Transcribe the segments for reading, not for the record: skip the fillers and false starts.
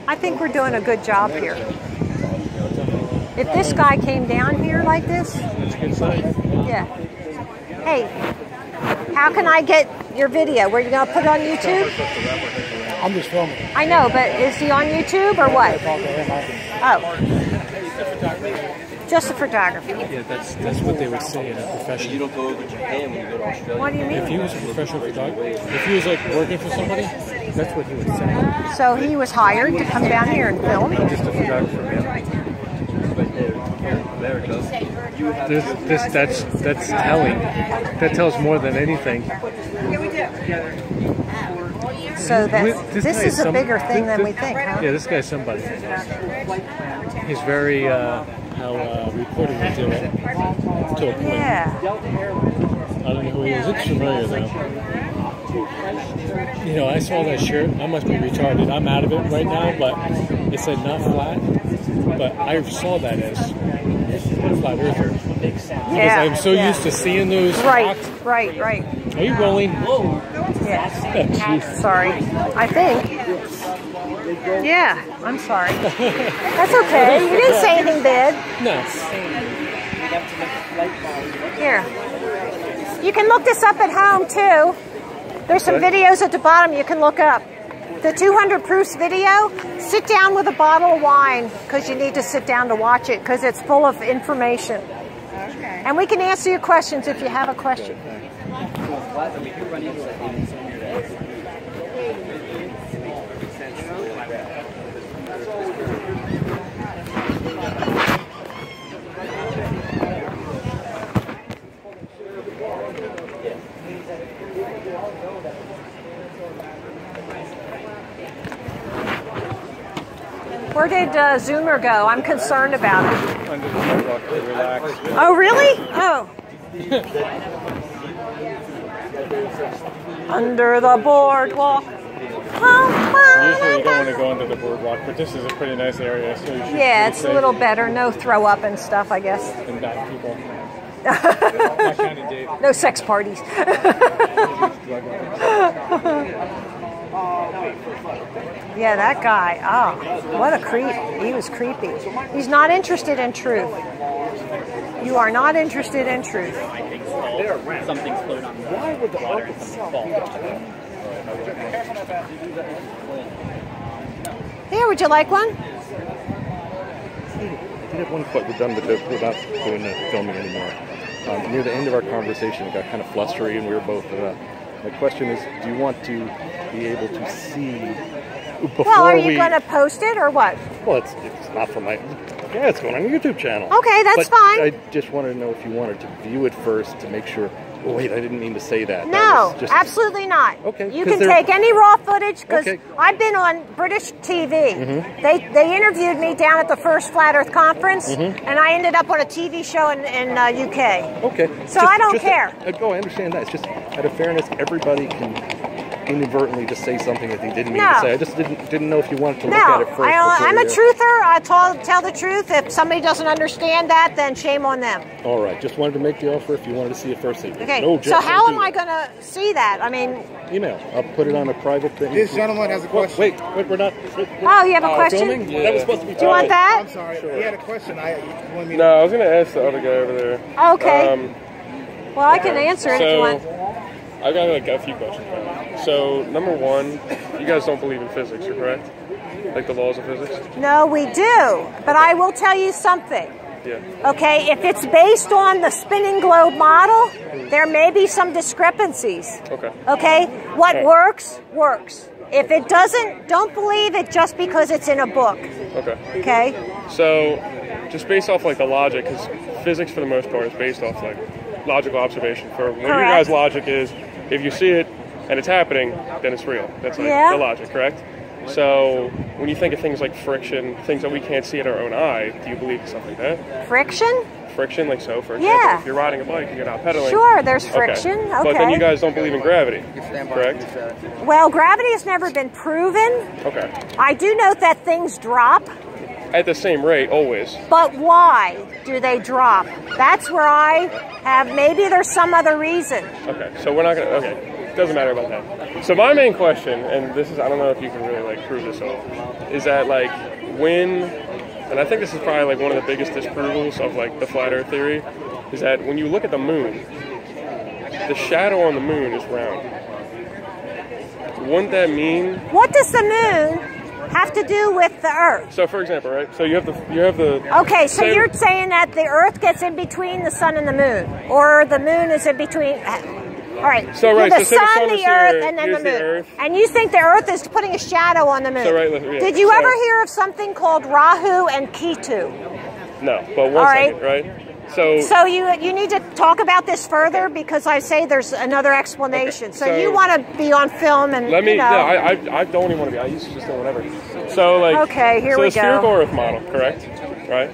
I think we're doing a good job here. If this guy came down here like this, yeah. Hey, how can I get your video? Were you going to put it on YouTube? I'm just filming. I know, but is he on YouTube or what? Oh. Just a photography. Yeah, that's what they would say in a profession. You don't go over Japan when you go to Australia. What do you mean? If he was a professional photographer, if he was like working for somebody, that's what he would say. So he was hired to come down here and film? Just a photographer, yeah. That's telling. That tells more than anything. So this is a bigger thing than we think, huh? Yeah, this guy's somebody. He's very, how reporting would do it. To a point. Yeah. I don't know who he is. It's familiar, though. You know, I saw that shirt. I must be retarded. I'm out of it right now, but it said not flat. But I saw that as flat earther. Because I'm so used to seeing those rocks. Right. Are you rolling? Yeah. Sorry. I think. Yeah, I'm sorry. That's okay. You didn't say anything bad. No. Here. You can look this up at home, too. There's some videos at the bottom you can look up. The 200 Proofs video, sit down with a bottle of wine, because you need to sit down to watch it, because it's full of information. Okay. And we can answer your questions if you have a question. Where did Zoomer go? I'm concerned about it. Under the boardwalk to relax. Oh, really? Oh. Under the boardwalk. Usually you don't want to go under the boardwalk, but this is a pretty nice area. So you should it's a little better. No throw up and stuff, I guess. And bad people. That kind of date. No sex parties. Yeah, that guy. Oh, what a creep. He was creepy. He's not interested in truth. You are not interested in truth. Something's floating on the water. Here, would you like one? I did have one question. We're done with this. We're not doing the filming anymore. Near the end of our conversation, it got kind of flustery, and we were both... my question is, do you want to be able to see before Well, are you going to post it or what? Well, it's not for my... Yeah, it's going on your YouTube channel. Okay, that's fine. I just wanted to know if you wanted to view it first to make sure... Oh, wait, I didn't mean to say that. No, absolutely not. Okay. You can take any raw footage, because Okay. I've been on British TV. They interviewed me down at the first Flat Earth Conference, and I ended up on a TV show in UK. Okay. So I don't care. I understand that. It's just, out of fairness, everybody can inadvertently just say something that they didn't mean to say. I just didn't know if you wanted to look at it first. I'm a truther. I tell the truth. If somebody doesn't understand that, then shame on them. All right. Just wanted to make the offer if you wanted to see it first. Okay. So how am I going to see that? I mean... Email. I'll put it on a private thing. This gentleman has a question. Wait, we're not... Oh, you have a question? Filming? Yeah. That was supposed to be... Do you want that? I'm sorry. Sure. He had a question. I was going to ask the other guy over there. Okay. Well, I can answer it if you want. I've got like a few questions. So, number one, you guys don't believe in physics, you're correct? Like the laws of physics? No, we do. But I will tell you something. Yeah. Okay, if it's based on the spinning globe model, there may be some discrepancies. Okay. Okay? What works, works. If it doesn't, don't believe it just because it's in a book. Okay. Okay? So, just based off like the logic, because physics for the most part is based off like logical observation. For what your guys' logic is, if you see it and it's happening, then it's real. That's like the logic, correct? So when you think of things like friction, things that we can't see in our own eye, do you believe in something like that? Friction? Friction, like so, for example, if you're riding a bike and you're not pedaling. Sure, there's friction. Okay. But then you guys don't believe in gravity, correct? Well, gravity has never been proven. Okay. I do note that things drop. at the same rate always. But why do they drop? That's where I have, maybe there's some other reason. Okay, so we're not going to, okay. Doesn't matter about that. So my main question, and this is, I don't know if you can really like prove this all, is that like when, and I think this is probably like one of the biggest disprovals of like the flat earth theory, is that when you look at the moon, the shadow on the moon is round. Wouldn't that mean? What does the moon have to do with the earth? So for example, right? So you have the. Okay, so you're saying that the earth gets in between the sun and the moon, or the moon is in between. All right. So right, the so sun, the earth, here, and then the moon. Earth. And you think the earth is putting a shadow on the moon. So right, yeah. Did you ever hear of something called Rahu and Ketu? No, but one second, right? So you need to talk about this further because I say there's another explanation. Okay, so you want to be on film and let me. You know. Yeah, I don't even want to be. I used to just do whatever. So like. Okay, here we go. So the spherical Earth model, correct? Right.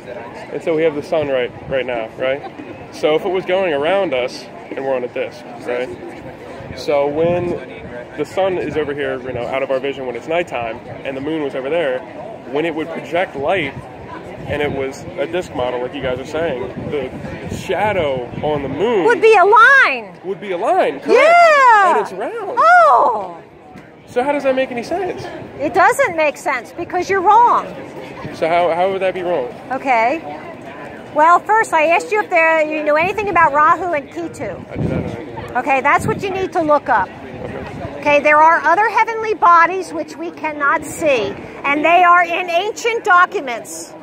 And so we have the sun right now, right? So if it was going around us and we're on a disk, right? So when the sun is over here, you know, out of our vision when it's nighttime, and the moon was over there, when it would project light. And it was a disk model, like you guys are saying. The shadow on the moon would be a line. Would be a line, correct? Yeah. And it's round. Oh. So how does that make any sense? It doesn't make sense because you're wrong. So how would that be wrong? Okay. Well, first I asked you if you know anything about Rahu and Ketu. I do not know. Okay, that's what you need to look up. Okay, there are other heavenly bodies which we cannot see, and they are in ancient documents.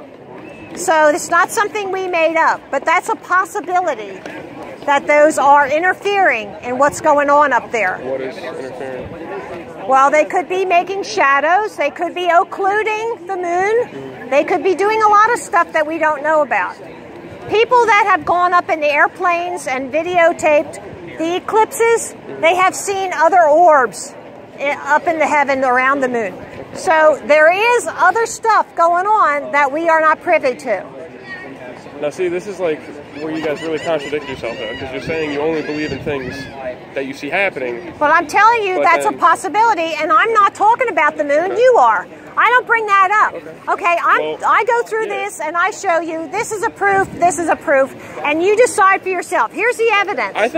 So it's not something we made up, but that's a possibility that those are interfering in what's going on up there. What is interfering? Well, they could be making shadows. They could be occluding the moon. They could be doing a lot of stuff that we don't know about. People that have gone up in the airplanes and videotaped the eclipses, they have seen other orbs up in the heaven around the moon. So there is other stuff going on that we are not privy to. Now see, this is like where you guys really contradict yourself though, because you're saying you only believe in things that you see happening. But I'm telling you that's a possibility, and I'm not talking about the moon, you are. I don't bring that up. Okay, I go through this and I show you this is a proof, and you decide for yourself. Here's the evidence. I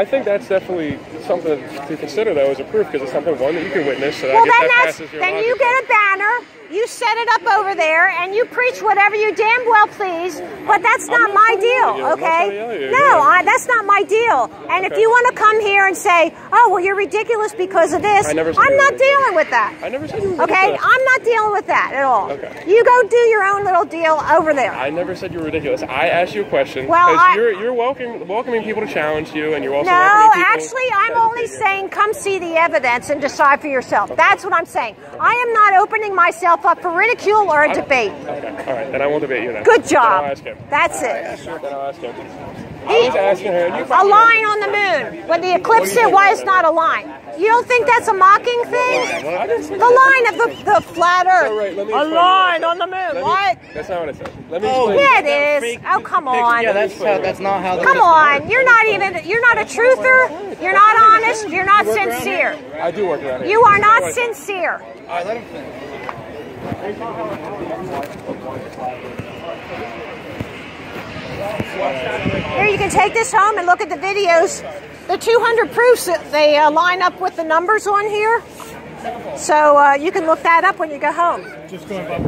think that's definitely something to consider though as a proof, because it's something one that you can witness. So well, then you get a banner. You set it up over there and you preach whatever you damn well please, but that's not my deal, okay? No, that's not my deal. And if you want to come here and say, oh, well, you're ridiculous because of this, I'm not dealing with that. I never said you were ridiculous. Okay, I'm not dealing with that at all. Okay. You go do your own little deal over there. I never said you were ridiculous. I asked you a question. Well, you're welcoming people to challenge you, and you're also welcoming people. No, actually, I'm only saying come see the evidence and decide for yourself. That's what I'm saying. I am not opening myself up for ridicule or a debate. Okay, all right, then I won't debate you then. Good job. Then I'll ask him. That's it. Then I'll ask him. I was asking her. A line on the moon. When the eclipse hit, why is not a line? You don't think that's a mocking thing? The line of the flat earth. So, right, a line on the moon. What? That's not what I said. Let me explain. Yeah, it is. Oh, come on. Yeah, that's not how. Come on. You're not a truther. You're not honest. You're not sincere. I do work around here. You are not sincere. All right, let him finish. Here, you can take this home and look at the videos. The 200 proofs, they line up with the numbers on here. So you can look that up when you go home. Just going back.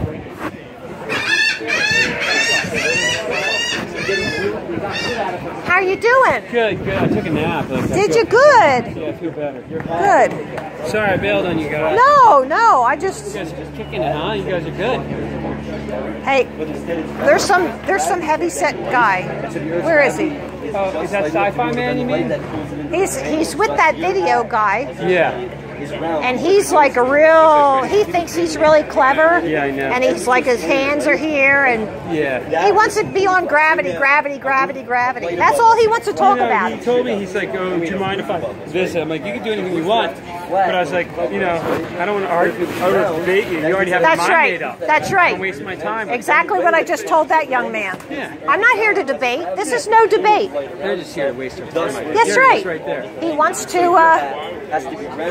How are you doing? Good, good. I took a nap. Did you? Good. Yeah, I feel better. Good. Sorry I bailed on you guys. No, I just... You guys are just kicking it, huh? You guys are good. Hey, there's some heavy-set guy. Where is he? Oh, is that Sci-Fi Man, you mean? He's with that video guy. Yeah. And he's like he thinks he's really clever. Yeah, I know. And he's like, his hands are here, and he wants to be on gravity. That's all he wants to talk about. He told me, he's like, oh, do you mind if I visit? I'm like, you can do anything you want. But I was like, you know, I don't want to debate you. You already have your mind made up. That's right. Don't waste my time. Exactly what I just told that young man. Yeah. I'm not here to debate. This is no debate. They're just here to waste their time. That's right. Right there. He wants to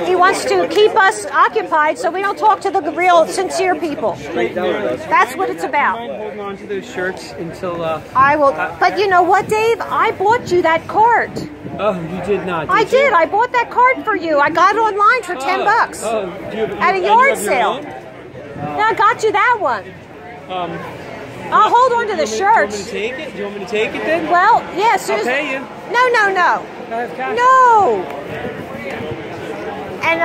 He wants to keep us occupied so we don't talk to the real, sincere people. That's what it's about. I'm holding on to those shirts until... I will. But you know what, Dave? I bought you that card. Oh, you did not, I did. I bought that card for you. I got it online for $10. Oh, at a yard sale. No, I got you that one. I'll hold on to the shirts. Do you want me to take it? Do you want me to take it then? Well, yeah, as soon as... I'll pay you. No, no, no. I have cash. No. And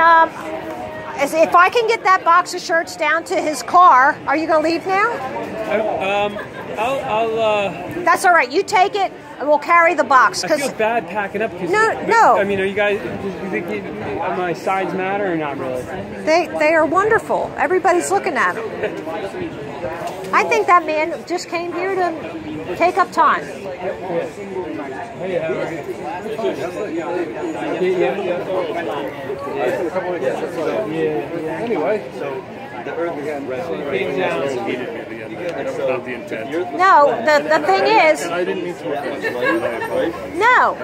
if I can get that box of shirts down to his car, are you going to leave now? That's all right. You take it, and we'll carry the box. I feel bad packing up. No. I mean, are you guys? Do you think my size matter or not really? They are wonderful. Everybody's looking at them. I think that man just came here to take up time. Anyway, no, the thing is, no.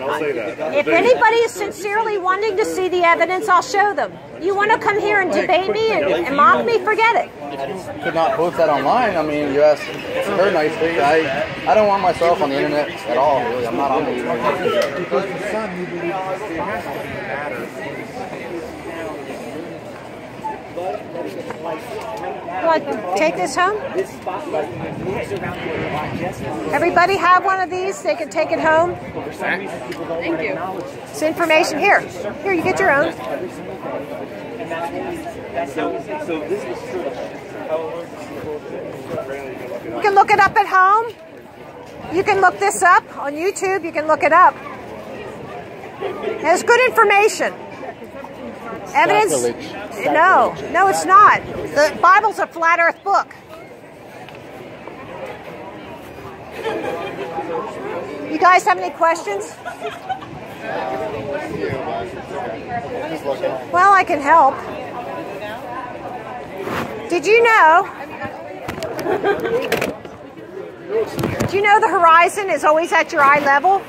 If anybody is sincerely wanting to see the evidence, I'll show them. You want to come here and debate me and mock me? Forget it. Could not post that online. I mean, you asked her nicely. I don't want myself on the internet at all, really. I'm not on the internet. Want to take this home? Everybody have one of these? They can take it home? Thank you. It's information. Here, you get your own. You can look it up at home. You can look this up on YouTube. You can look it up. It has good information. Evidence? No, it's not. The Bible's a flat earth book. You guys have any questions? Well, I can help. Did you know the horizon is always at your eye level?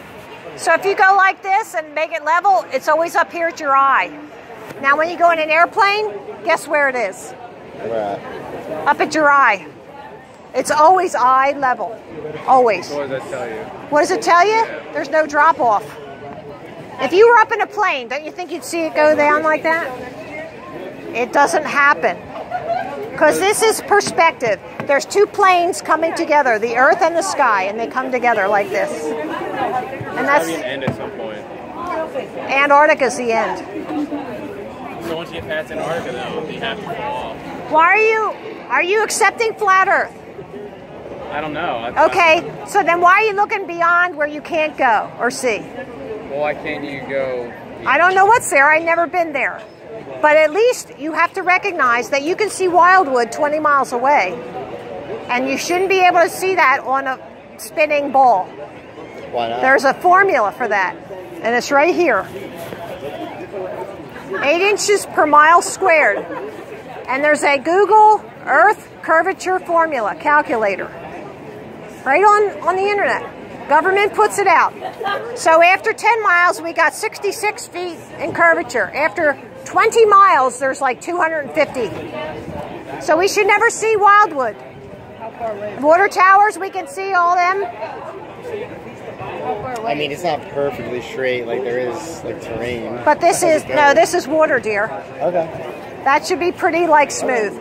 So if you go like this and make it level, it's always up here at your eye. Now when you go in an airplane, guess where it is? Up at your eye. It's always eye level. Always. What does that tell you? What does it tell you? There's no drop off. If you were up in a plane, don't you think you'd see it go down like that? It doesn't happen. Because this is perspective. There's two planes coming together, the earth and the sky, and they come together like this. And that's the end at some point. Antarctica's the end. So once you get past Antarctica, though, you have to fall off. Why are you accepting flat earth? I don't know. Okay, so then why are you looking beyond where you can't go or see? Well, why can't you go? I don't know what's there. I've never been there. But at least you have to recognize that you can see Wildwood 20 miles away. And you shouldn't be able to see that on a spinning ball. Why not? There's a formula for that. And it's right here. 8 inches per mile squared. And there's a Google Earth curvature formula calculator. Right on the internet. Government puts it out. So after 10 miles, we got 66 feet in curvature. After 20 miles, there's like 250. So we should never see Wildwood. Water towers, we can see all them. I mean, it's not perfectly straight, like there is like terrain. But this is, no, this is water, dear. Okay. That should be pretty like smooth.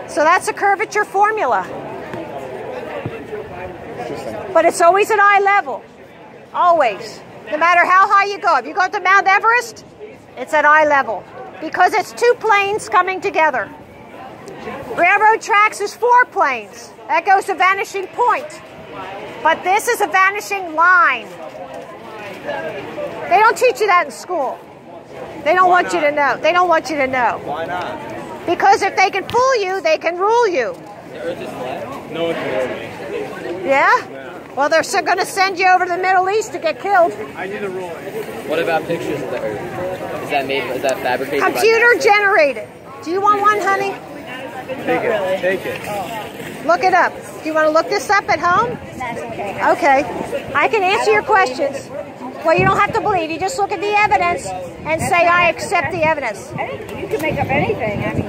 So that's a curvature formula. Interesting. But it's always at eye level. Always. No matter how high you go. If you go to Mount Everest, it's at eye level. Because it's two planes coming together. Railroad tracks is 4 planes. That goes to vanishing point. But this is a vanishing line. They don't teach you that in school. They don't want you to know. They don't want you to know. Why not? Because if they can fool you, they can rule you. The Earth is flat? No, it's Yeah? Well, they're going to send you over to the Middle East to get killed. I need a ruling. What about pictures of the Earth? Is that fabricated? Computer generated. Do you want one, honey? Take it. Take it. Look it up. Do you want to look this up at home? Okay. I can answer your questions. Well, you don't have to believe. You just look at the evidence and say, I accept the evidence. I think you can make up anything. I mean,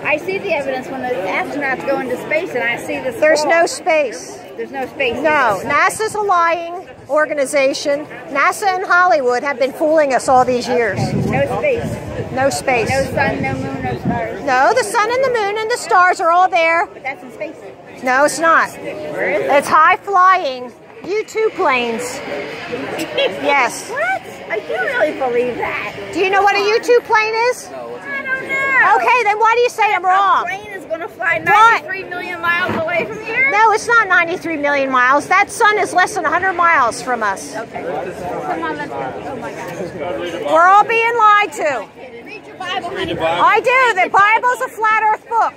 I see the evidence when the astronauts go into space, and I see the. There's no space. There's no space. No, NASA's a lying organization. NASA and Hollywood have been fooling us all these years. No space. No space. No sun, no moon, no stars. No, the sun and the moon and the stars are all there. But that's in space. No, it's not. Where is it? It's high-flying U-2 planes. Yes. What? I do really believe that. Do you know what a U-2 plane is? I don't know. Okay, then why do you say I'm wrong? A plane is going to fly 93 million miles away from here? No, it's not 93 million miles. That sun is less than 100 miles from us. Okay. Come on, let's go. Oh my gosh. We're all being lied to. Read your Bible, honey. I do. The Bible's a flat earth book.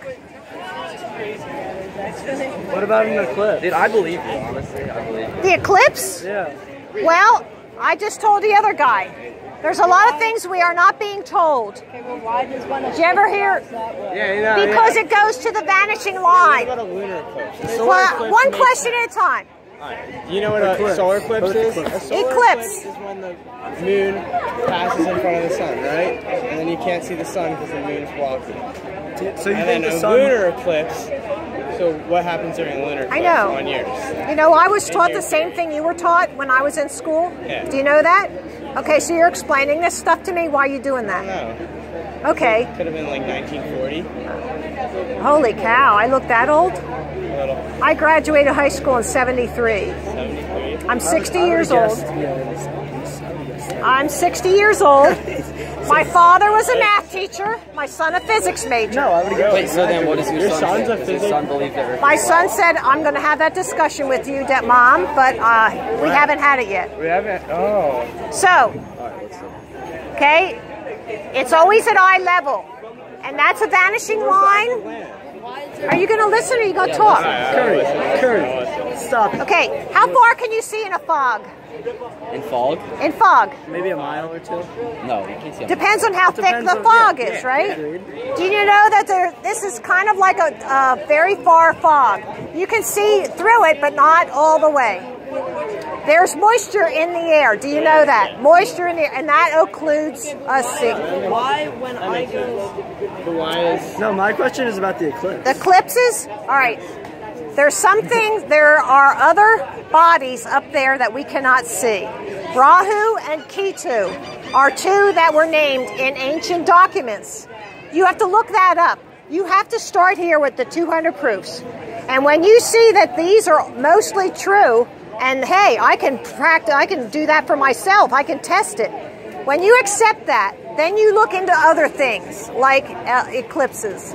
What about an eclipse? Dude, I believe you, honestly. I believe you. The eclipse? Yeah. Well, I just told the other guy. There's a lot of things we are not being told. Okay, well, why does one Did you ever hear? Yeah, you know. Because it goes to the vanishing line. What about a lunar eclipse? Well, one question at a time. You know what a solar eclipse is? A solar Eclipse is when the moon passes in front of the sun, right? And then you can't see the sun because the moon's blocking. So you think the lunar eclipse? So what happens during a lunar eclipse? I know. 1 year. You know, I was taught the same thing you were taught when I was in school. Yeah. Do you know that? Okay, so you're explaining this stuff to me. Why are you doing that? No. Okay. Could have been like 1940. Holy cow, I look that old? A little. I graduated high school in 73. 73. I'm 60 years old. I'm 60 years old. My father was a math teacher. My son a physics major. No, I would guess. Wait, so then what does your son son's a say? Does physics. your son believe that? My son said, I'm going to have that discussion with you, Mom, but we haven't had it yet. We haven't. Oh. So, okay, it's always at eye level. And that's a vanishing line. Are you going to listen or are you going to talk? Curry, stop. Okay, how far can you see in a fog? In fog? In fog. Maybe a mile or two. No, you can't see. Depends on how thick the fog is, right? Do you know that this is kind of like a very far fog? You can see through it, but not all the way. There's moisture in the air. Do you know that? Moisture in the air, and that occludes us seeing. Why when I go... Why is... No, my question is about the eclipse. The eclipses? All right. There's something, there are other bodies up there that we cannot see. Rahu and Ketu are two that were named in ancient documents. You have to look that up. You have to start here with the 200 proofs. And when you see that these are mostly true, and hey, I can practice, I can do that for myself, I can test it. When you accept that, then you look into other things like eclipses.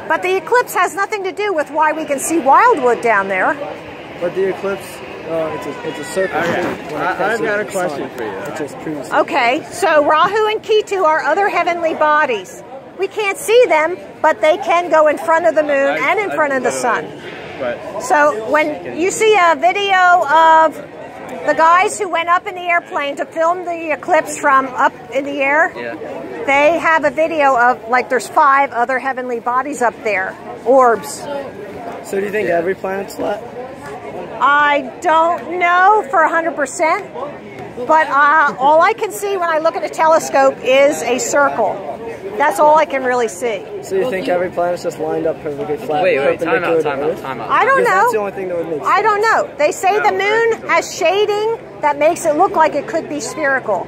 But the eclipse has nothing to do with why we can see Wildwood down there. But the eclipse, it's a circle. Okay. I've got a question for you. It just proves. Okay, so Rahu and Ketu are other heavenly bodies. We can't see them, but they can go in front of the moon and in front of the sun. So when you see a video of the guys who went up in the airplane to film the eclipse from up in the air, they have a video of, like, there's 5 other heavenly bodies up there, orbs. So do you think every planet's flat? I don't know for 100%, but all I can see when I look at a telescope is a circle. That's all I can really see. So you think every planet's just lined up perfectly flat? Wait, time out. I don't know. That's the only thing that would make sense. I don't know. They say the moon has shading that makes it look like it could be spherical.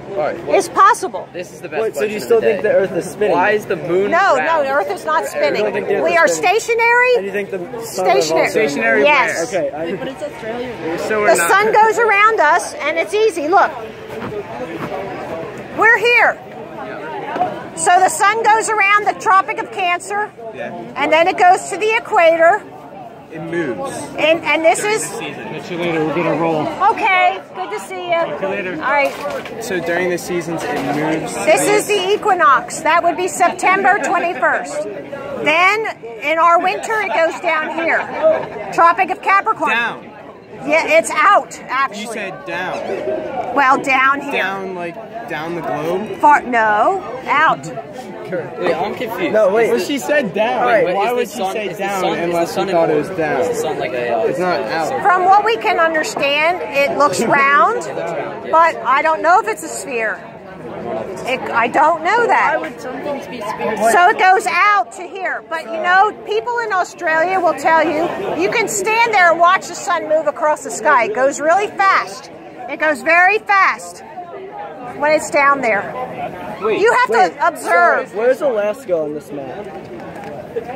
It's possible. This is the best. Wait, so do you still think the Earth is spinning? Why is the moon No, round? the Earth is not spinning. We are stationary. And you think the sun Stationary. Stationary? Yes. Okay. But it's Australia. So The sun goes around us, and it's easy. Look. We're here. So the sun goes around the Tropic of Cancer, and then it goes to the equator. It moves. And this is... Catch you later, we're gonna roll. Okay, good to see you. See you later. All right. So during the seasons, it moves. This is the equinox. That would be September 21st. Then, in our winter, it goes down here. Tropic of Capricorn. Down. Yeah, it's out, actually. You said down. Well, down here. Down, like, down the globe? No, out. Wait, I'm confused. No, wait. Well, she said down. Right. Why would she say down unless she thought it was down? Is the sun like a, it's not out. From what we can understand, it looks round, but I don't know if it's a sphere. I don't know that. Why would some things be spheres? So it goes out to here. But you know, people in Australia will tell you, you can stand there and watch the sun move across the sky. It goes really fast. It goes very fast when it's down there. You have to observe. So where's Alaska on this map?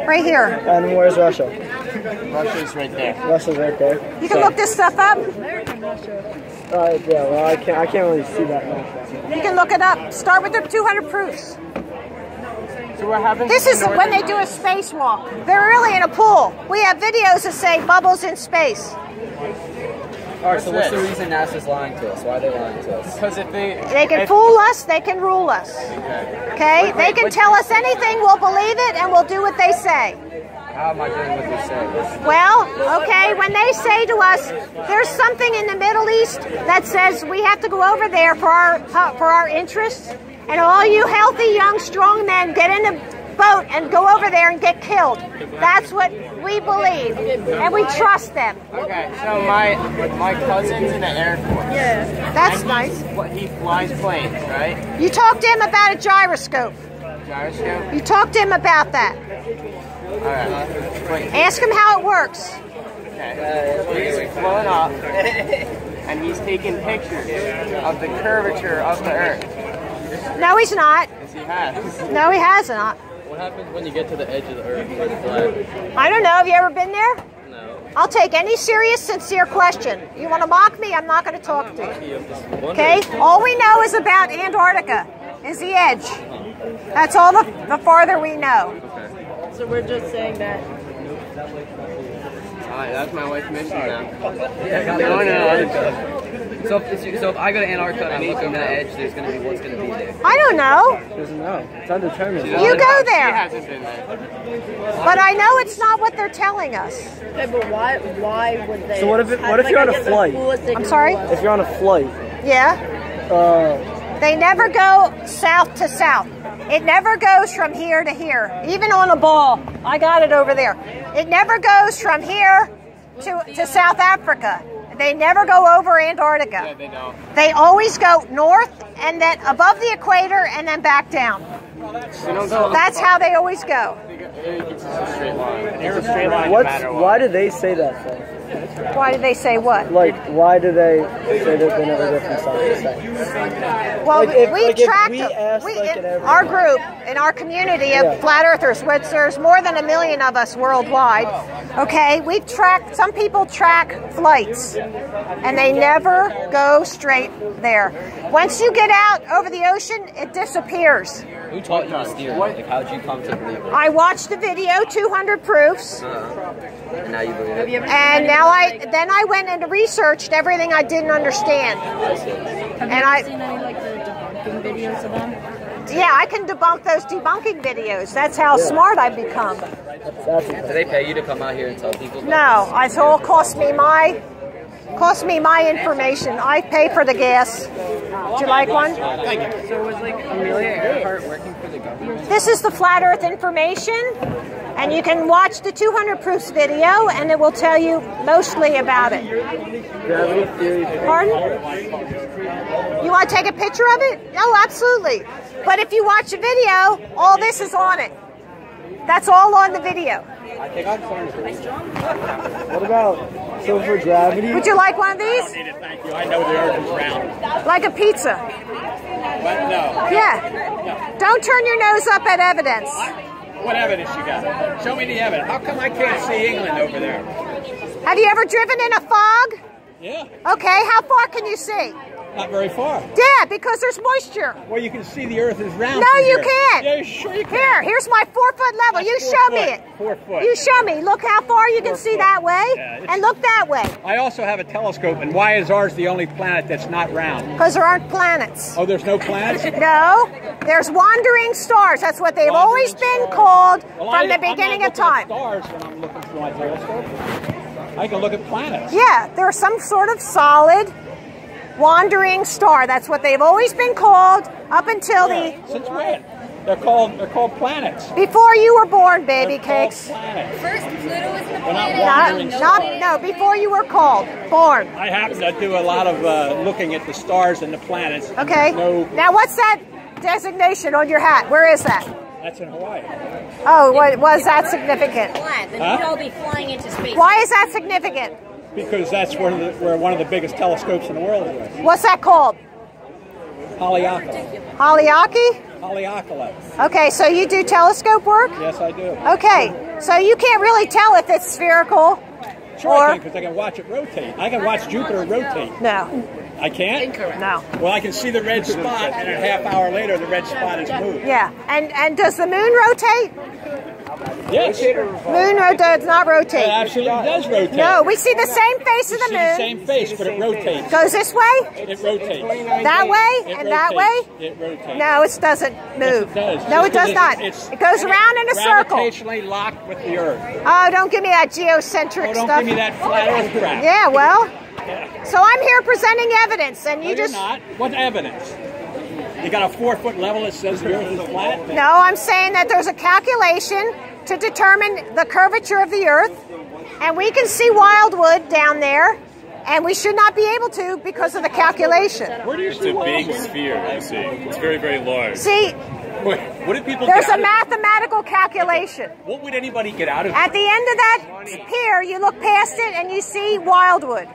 Right here. And where's Russia? Russia's right there. Russia's right there. You can look this stuff up. Yeah, well, I can't really see that map. You can look it up. Start with the 200 proofs. So what happens? This is when they do a spacewalk. They're really in a pool. We have videos that say bubbles in space. Alright, so what's the reason NASA's lying to us? Why are they lying to us? Because if they can fool us, they can rule us. Okay? They can tell us anything, we'll believe it, and we'll do what they say. How am I doing what they say? Well, okay, when they say to us, there's something in the Middle East that says we have to go over there for our interests, and all you healthy, young, strong men get in a boat and go over there and get killed. That's what we believe, and we trust them. Okay, so my cousin's in the Air Force. Yeah. That's nice. He flies planes, right? You talked to him about a gyroscope. Gyroscope? You talked to him about that. Alright. Ask him how it works. Okay. He's flown up, and he's taking pictures of the curvature of the Earth. No, he's not. Yes, he has. No, he has not. What happens when you get to the edge of the Earth where it's flat? I don't know. Have you ever been there? No. I'll take any serious, sincere question. You want to mock me? I'm not going to talk to you. Okay? All we know is about Antarctica, is the edge. That's all the farther we know. So we're just saying that. Alright, that's my wife's mission now. Yeah, So if I go to Antarctica and look over the edge, there's going to be what's going to be there? I don't know. She doesn't know. It's undetermined. You go there. She hasn't been there. But I know it's not what they're telling us. Okay, but why would they? So what if you're on a flight? I'm sorry? If you're on a flight. Yeah. They never go south to south. It never goes from here to here. Even on a ball. I got it over there. It never goes from here to South Africa. They never go over Antarctica. Yeah, they don't. They always go north and then above the equator and then back down. That's how they always go. It's a straight line. It's a straight line no matter what. Why do they say that for? Why do they say what? Like, why do they say that they never go from south to south? Well, like we tracked our group in our community of flat earthers, which there's more than 1 million of us worldwide. Okay, we track. Some people track flights, and they never go straight there. Once you get out over the ocean, it disappears. Who taught you to steer? Like, how did you come to believe it? I watched the video, 200 proofs. And now you believe it? And now then I went and researched everything I didn't understand. Have you seen any like the debunking videos of them? Yeah, I can debunk those debunking videos. That's how smart I've become. Do they pay you to come out here and tell people? No, it all cost me my information. I pay for the gas. Would you like one? Thank you. So was like Amelia Earhart working for the government? This is the Flat Earth information, and you can watch the 200 proofs video, and it will tell you mostly about it. Pardon? You want to take a picture of it? Oh, absolutely. But if you watch the video, all this is on it. That's all on the video. What about silver gravity? Would you like one of these? I don't need it, thank you. I know the earth is round. Like a pizza? But no. Yeah. No. Don't turn your nose up at evidence. What evidence you got? Show me the evidence. How come I can't see England over there? Have you ever driven in a fog? Yeah. Okay, how far can you see? Not very far. Yeah, because there's moisture. Well, you can see the earth is round. No, you can't. Yeah, sure you can. Here's my 4-foot level. That's you show me it. 4 foot. You show me. Look how far you can see that way, and look that way. I also have a telescope, and why is ours the only planet that's not round? Because there aren't planets. Oh, there's no planets? No, there's wandering stars. That's what they've always been called from the beginning of time. Stars when I'm looking through my telescope. I can look at planets. Yeah, there's some sort of solid wandering star. That's what they've always been called up until Since when? They're called planets. Before you were born, baby cakes. First, Pluto was the planet. No, before you were born. I happen to do a lot of looking at the stars and the planets. Okay. Now, what's that designation on your hat? Where is that? That's in Hawaii. Oh, was that significant? Then you'd all be flying into space. Why is that significant? Because that's where one of the biggest telescopes in the world is. What's that called? Haleakala. Haleaki? Haleakala. Okay, so you do telescope work? Yes, I do. Okay, so you can't really tell if it's spherical. Sure, I can, because I can watch it rotate. I can watch Jupiter rotate. No. I can't? Incorrect. No. Well, I can see the red spot, and a half hour later, the red spot is moved. Yeah, and does the moon rotate? Yes. Moon does not rotate. It absolutely does rotate. No, we see the same face of the moon. The same face, but it rotates. Goes this way? It rotates. That way? And that way? It rotates. No, it doesn't move. Yes, it does. No, it does not. It goes around in a circle. Gravitationally locked with the Earth. Oh, don't give me that geocentric don't stuff. Give me that flat Earth crap. Yeah, well. So I'm here presenting evidence, and you just... You're not. What evidence? You got a 4-foot level that says the Earth is flat? No, I'm saying that there's a calculation to determine the curvature of the Earth, and we can see Wildwood down there, and we should not be able to because of the calculation. It's a big sphere, you see. It's very, very large. See, what did people there's a mathematical calculation. Okay. What would anybody get out of it? At the end of that pier, you look past it and you see Wildwood.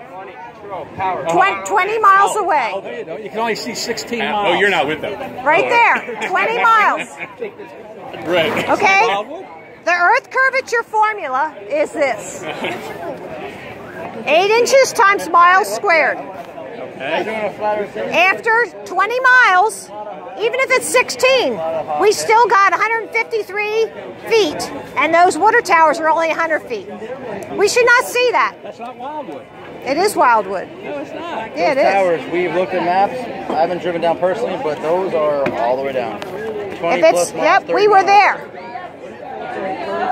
20 miles away. Oh, there you go. You can only see 16 miles. Oh, you're not with them. Right there, 20 miles. Right. Okay? The Earth curvature formula is this. 8 inches times miles squared. After 20 miles, even if it's 16, we still got 153 feet, and those water towers are only 100 feet. We should not see that. That's not Wildwood. It is Wildwood. No, it's not. Yeah, it is. Towers, we've looked at maps. I haven't driven down personally, but those are all the way down. 20 plus miles, yep, we were there.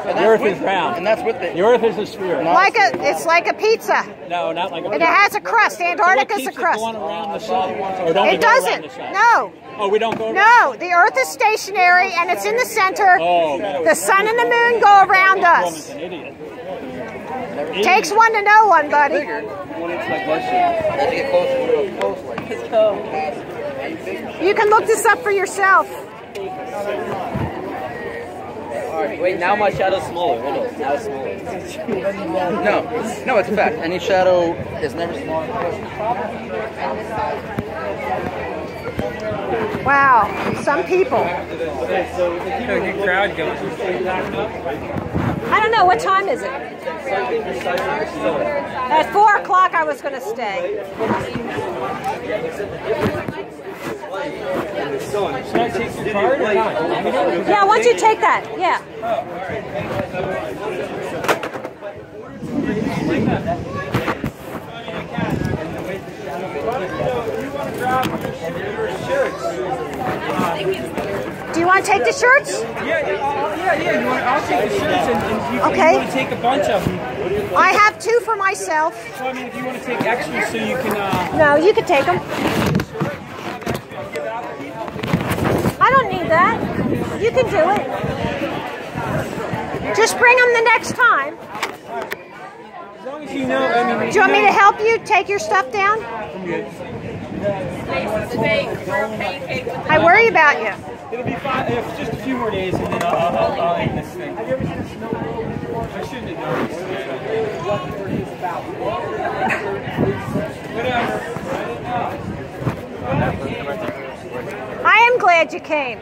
The Earth is round. And that's with the Earth is a sphere. It's like a pizza. No, not like a pizza. And it has a crust. Antarctica's a crust. Going around the sun? Or don't it doesn't. No. Oh, we don't go around? No, the Earth is stationary and it's in the center. Oh. The sun and the moon go around us. An idiot. Takes one to know one, buddy. You can look this up for yourself. Wait, now my shadow's smaller. Hold on. Now it's smaller. No, it's a fact. Any shadow is never smaller. Wow, some people. Good crowd going. I don't know, what time is it? At 4 o'clock I was going to stay. Should I take your card or not? Yeah, why don't you take that? Yeah. Do you want to take the shirts? Yeah. I'll take the shirts and you want to take a bunch of them. I have 2 for myself. So, I mean, if you want to take extra so you can... No, you can take them. I don't need that. You can do it. Just bring them the next time. As long as you know, I mean... Do you want me to help you take your stuff down? I'm good. I worry about you. It'll be fine. Just a few more days and then I'll end this thing. Have you ever seen a snowboard? I shouldn't have noticed. I am glad you came.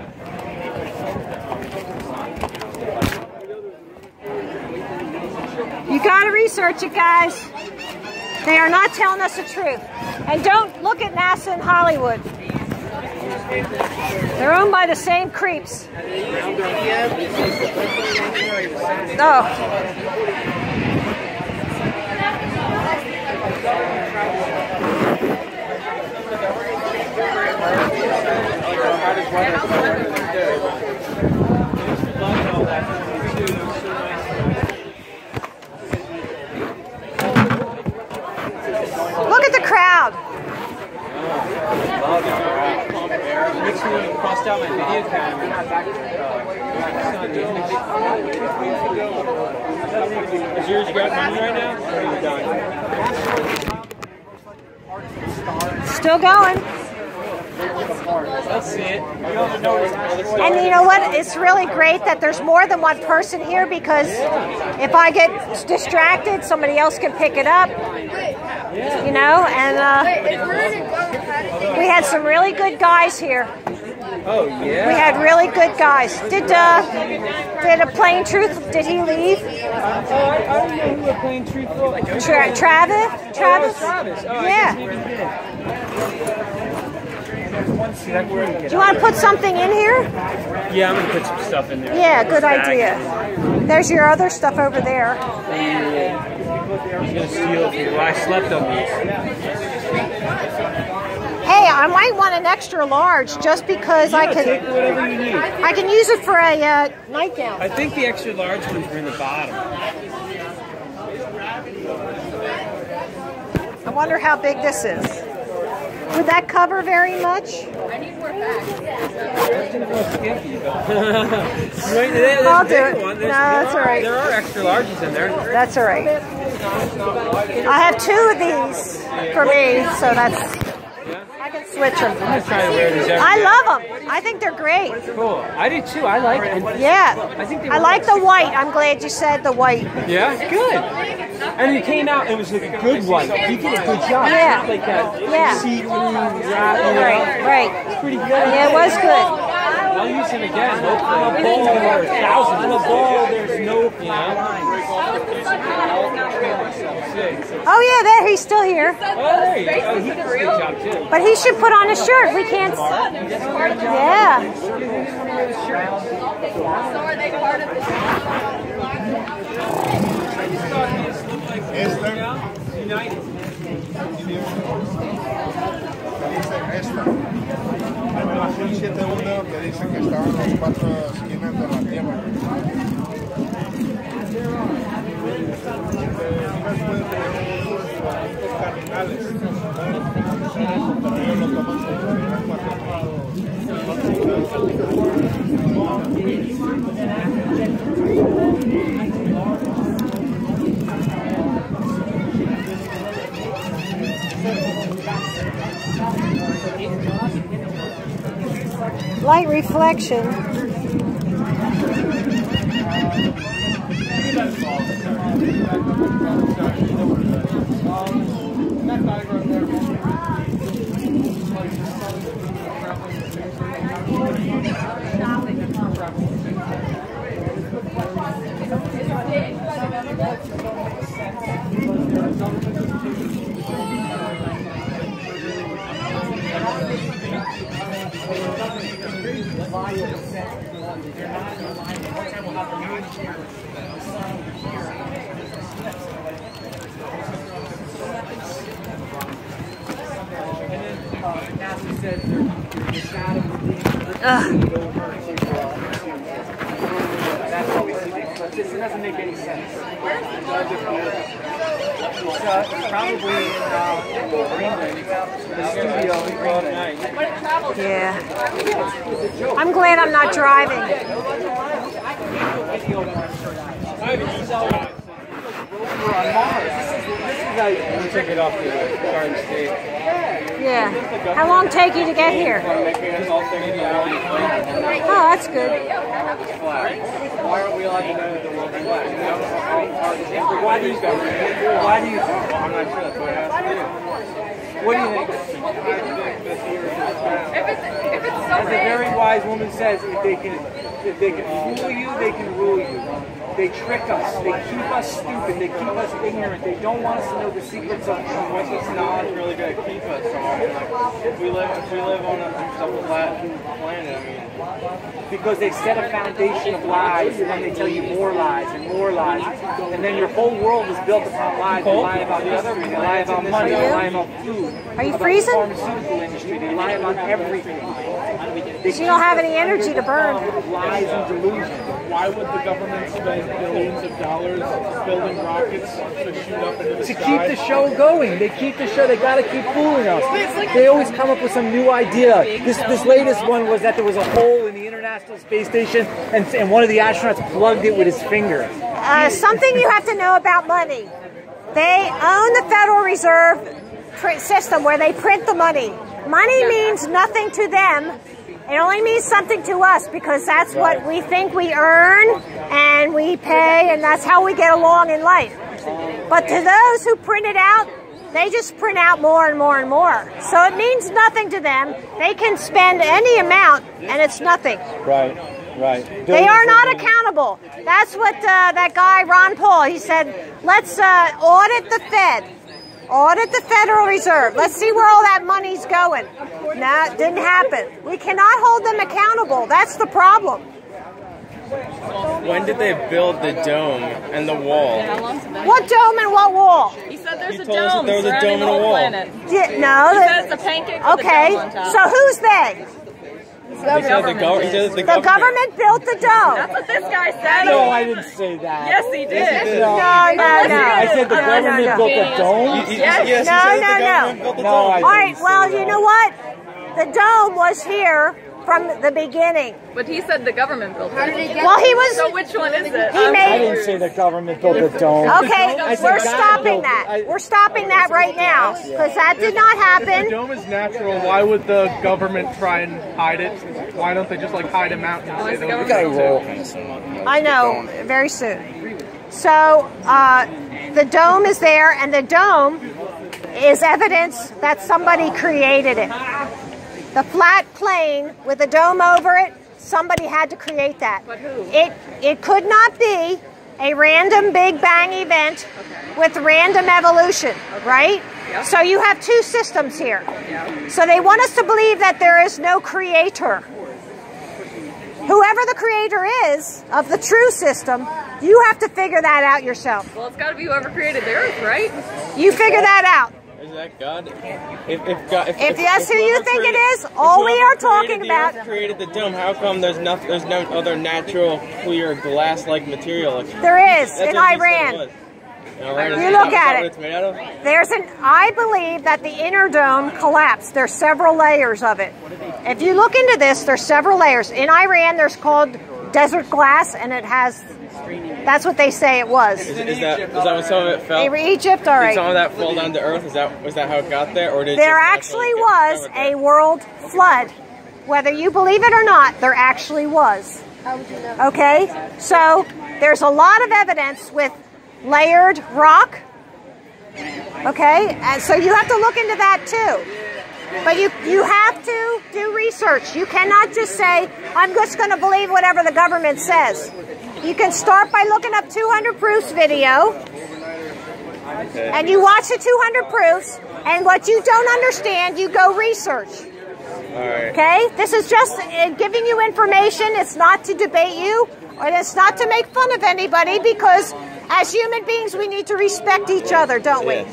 You gotta research it, guys. They are not telling us the truth. And don't look at NASA in Hollywood. They're owned by the same creeps. Look at the crowd. switched out my video camera. Is yours got money right now? Or are you done? Still going. Let's see it. And you know what? It's really great that there's more than one person here, because if I get distracted, somebody else can pick it up. You know, and we had some really good guys here. Oh yeah. We had really good guys. Did a Plain Truth? Did he leave? I don't know who a Plain Truth was. Travis. Travis. Oh, Yeah. Do you want to put something in here? Yeah, I'm gonna put some stuff in there. Yeah, good idea. There's your other stuff over there. I'm gonna steal it. Well, I slept on these. Hey, I might want an extra large just because I can. Take whatever you need. I can use it for a nightgown. I think the extra large ones are in the bottom. I wonder how big this is. Would that cover very much? I need more bags. I'll do it. No, that's all right. There are extra larges in there. That's all right. I have 2 of these for me, so that's. I can switch them. I'm just trying to wear these every day. I love them. I think they're great. Cool. I do too. I like them. Yeah. I like the white. I'm glad you said the white. Yeah, good. And it came out, it was like a good one. You did a good job. Yeah. Not like that see-through wrap. Right. It's pretty good. Yeah, it was good. I'll use him again. I'm a ball, there's thousands. I'm a ball, there's no, you know. Oh yeah, there, he's still here. Oh, there you go. He does a good job too. But he should put on a shirt. We can't. Yeah. So are they part of the United. Revelación 7:1 que dice que estaban las 4 esquinas de la tierra. Cardinales. Pero ellos lo toman como Light reflection. This doesn't make any sense. It's probably in Greenland, the studio in Greenland. Yeah. I'm glad I'm not driving. Take it off the Garden State. Yeah. How long take you to get here? Oh, that's good. Why aren't we allowed to know the world flag? Why do you I'm not sure that's what I asked you. What do you think? As a very wise woman says, if they can fool you, they can rule you. They trick us. They keep us stupid. They keep us ignorant. They don't want us to know the secrets of what this knowledge really going to keep us from. If we live on a flat planet, I mean, because they set a foundation of lies, and then they tell you more lies and more lies, and then your whole world is built upon lies. They lie about the other, they lie about money, they lie about food. Are you freezing? The pharmaceutical industry, they lie about everything. So you don't have any energy to burn. Lies and delusion. Why would the government spend billions of dollars building rockets to shoot up into the sky? To keep the show going. They keep the show. They got to keep fooling us. They always come up with some new idea. This latest one was that there was a hole in the International Space Station, and one of the astronauts plugged it with his finger. Something you have to know about money. They own the Federal Reserve system where they print the money. Money means nothing to them. It only means something to us because that's what we think we earn and we pay, and that's how we get along in life. But to those who print it out, they just print out more and more and more. So it means nothing to them. They can spend any amount and it's nothing. Right, right. They are not accountable. That's what that guy, Ron Paul, he said, let's audit the Fed. Audit the Federal Reserve. Let's see where all that money's going. No, it didn't happen. We cannot hold them accountable. That's the problem. When did they build the dome and the wall? What dome and what wall? He said there's a told us dome that there was a surrounding dome the and a whole wall. planet. No. He said it's a pancake with okay, a dome on top. so who's they? The government built the dome. That's what this guy said. No, I didn't say that. Yes, he did. No. I said the government built the dome? Yes. No. All right, well, you know what? The dome was here from the beginning. But he said the government built it. Well, he was... So which one is it? I didn't say the government built the dome. Okay, we're stopping that. We're stopping that right now because that did not happen. If the dome is natural, why would the government try and hide it? Why don't they just like hide a mountain and say they'll roll? I know, very soon. So the dome is there, and the dome is evidence that somebody created it. The flat plane with a dome over it, somebody had to create that. But who? It could not be a random Big Bang event with random evolution, right? Yep. So you have two systems here. Yep. So they want us to believe that there is no creator. Whoever the creator is of the true system, you have to figure that out yourself. Well, it's got to be whoever created the Earth, right? You figure that out. Is that God? If that's who you think it is, all we are talking about. If created the dome, how come there's no other natural clear glass-like material? There is in Iran. You look at it. I believe that the inner dome collapsed. There's several layers of it. If you look into this, there's several layers. In Iran, there's called desert glass, and it has. That's what they say it was. Is that what some of it fell? Egypt, all right. Did some of that fall down to earth? Was that how it got there, or did there actually was a world flood? Whether you believe it or not, there actually was. How would you know? Okay, so there's a lot of evidence with layered rock. Okay, and so you have to look into that too. But you have to do research. You cannot just say, I'm just going to believe whatever the government says. You can start by looking up 200 Proofs video. And you watch the 200 Proofs. And what you don't understand, you go research. Okay? This is just giving you information. It's not to debate you. And it's not to make fun of anybody. Because as human beings, we need to respect each other, don't we?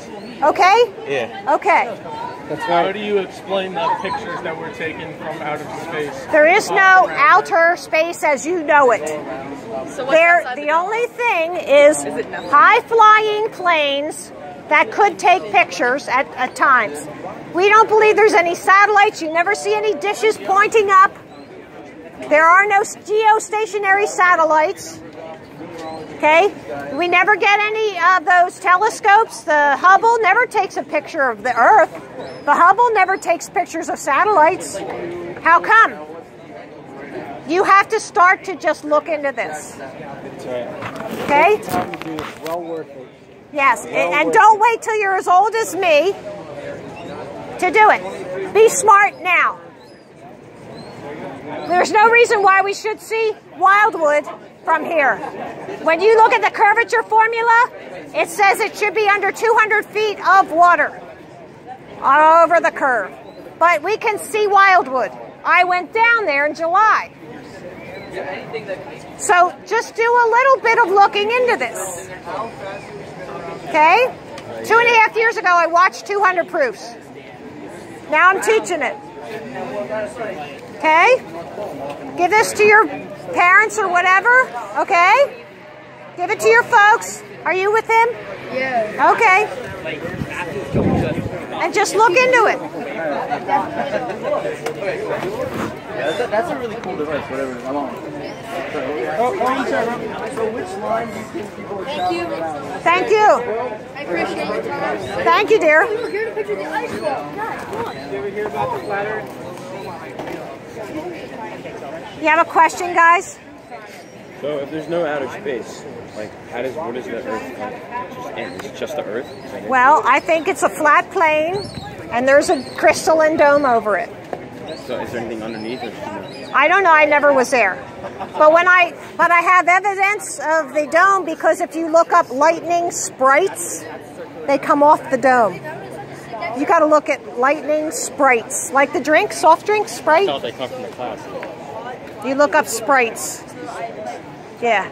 Okay? Yeah. Okay. How do you explain the pictures that were taken from outer space? There is no outer space as you know it. So The only thing is high-flying planes that could take pictures at times. We don't believe there's any satellites. You never see any dishes pointing up. There are no geostationary satellites. Okay? We never get any of those telescopes. The Hubble never takes a picture of the Earth. The Hubble never takes pictures of satellites. How come? You have to start to just look into this. Okay? Well worth it. Yes, and don't wait till you're as old as me to do it. Be smart now. There's no reason why we should see Wildwood from here. When you look at the curvature formula, it says it should be under 200 feet of water over the curve. But we can see Wildwood. I went down there in July. So just do a little bit of looking into this. Okay? 2.5 years ago, I watched 200 Proofs. Now I'm teaching it. Okay? Give this to your parents or whatever. Okay? Give it to your folks. Are you with him? Yeah. Okay. And just look into it. Yeah, that's a really cool device, whatever. I'm on. So which line do you think people are traveling around? Thank you. I appreciate your time. Thank you, dear. Oh, look, here's a picture of the ice wall. God, come on. You ever hear about the flat earth? You have a question, guys? So if there's no outer space, like what is the Earth just end? Is it just the Earth? Well, I think it's a flat plane, and there's a crystalline dome over it. So is there anything underneath? Or I don't know. I never was there. But I have evidence of the dome because if you look up lightning sprites, they come off the dome. You got to look at lightning sprites, like the drink, soft drink, Sprite. I thought they come from the clouds. You look up sprites. Yeah.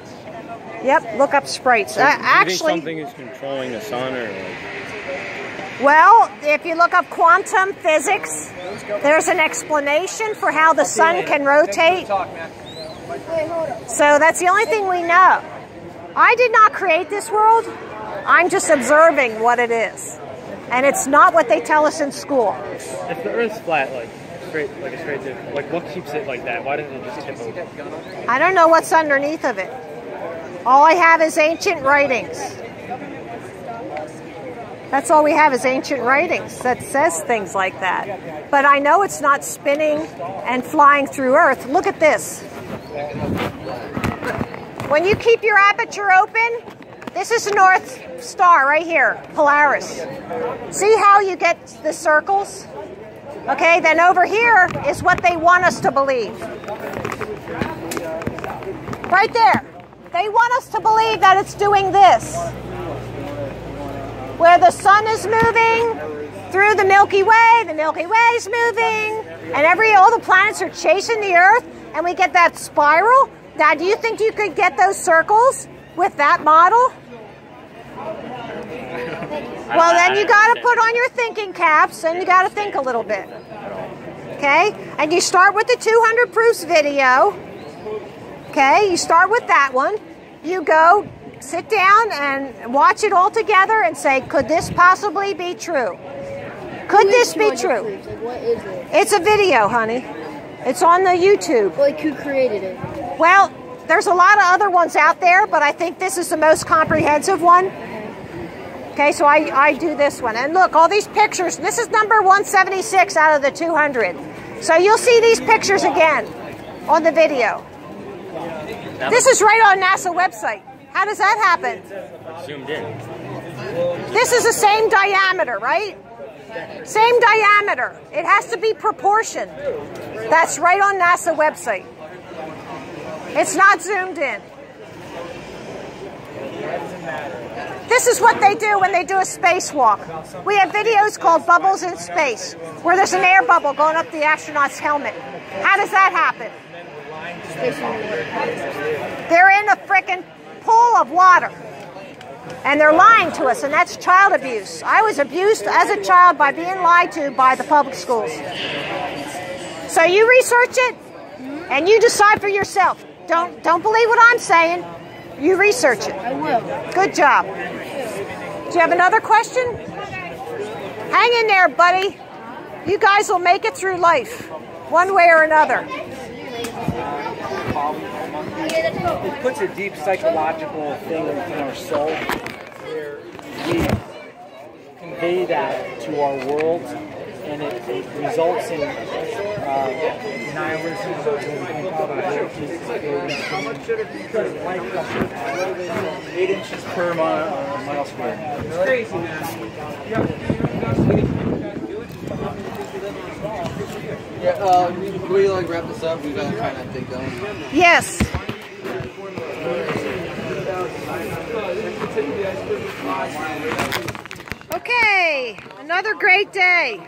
Yep. Look up sprites. So do you actually, think something is controlling the sun, or like? Well, if you look up quantum physics, there's an explanation for how the sun can rotate. So that's the only thing we know. I did not create this world. I'm just observing what it is. And it's not what they tell us in school. If the Earth's flat, like a straight dip, like what keeps it like that? Why doesn't it just tip over? I don't know what's underneath of it. All I have is ancient writings. That's all we have is ancient writings that says things like that. But I know it's not spinning and flying through Earth. Look at this. When you keep your aperture open, this is the North Star right here, Polaris. See how you get the circles? Okay, then over here is what they want us to believe. Right there. They want us to believe that it's doing this. Where the sun is moving through the Milky Way is moving, and all the planets are chasing the Earth, and we get that spiral. Now, do you think you could get those circles with that model? Well, then you got to put on your thinking caps, and you got to think a little bit. Okay? And you start with the 200 proofs video. Okay? You start with that one. You go sit down and watch it all together and say, could this possibly be true? Could this be true? Like, what is it? It's a video, honey. It's on the YouTube. Like, who created it? Well, there's a lot of other ones out there, but I think this is the most comprehensive one. Okay, so I do this one. And look, all these pictures. This is number 176 out of the 200. So you'll see these pictures again on the video. This is right on NASA website. How does that happen? Zoomed in. This is the same diameter, right? Same diameter. It has to be proportioned. That's right on NASA website. It's not zoomed in. This is what they do when they do a spacewalk. We have videos called Bubbles in Space, where there's an air bubble going up the astronaut's helmet. How does that happen? They're in a frickin' pool of water. And they're lying to us, and that's child abuse. I was abused as a child by being lied to by the public schools. So you research it, and you decide for yourself. Don't believe what I'm saying. You research it. I will. Good job. Do you have another question? Hang in there, buddy. You guys will make it through life, one way or another. It puts a deep psychological thing in our soul where we convey that to our world, and it results in nihilism. 8 inches per mile square. It's crazy, man. Yeah, can we like wrap this up? We gotta kind of think going. Yes. Okay, another great day.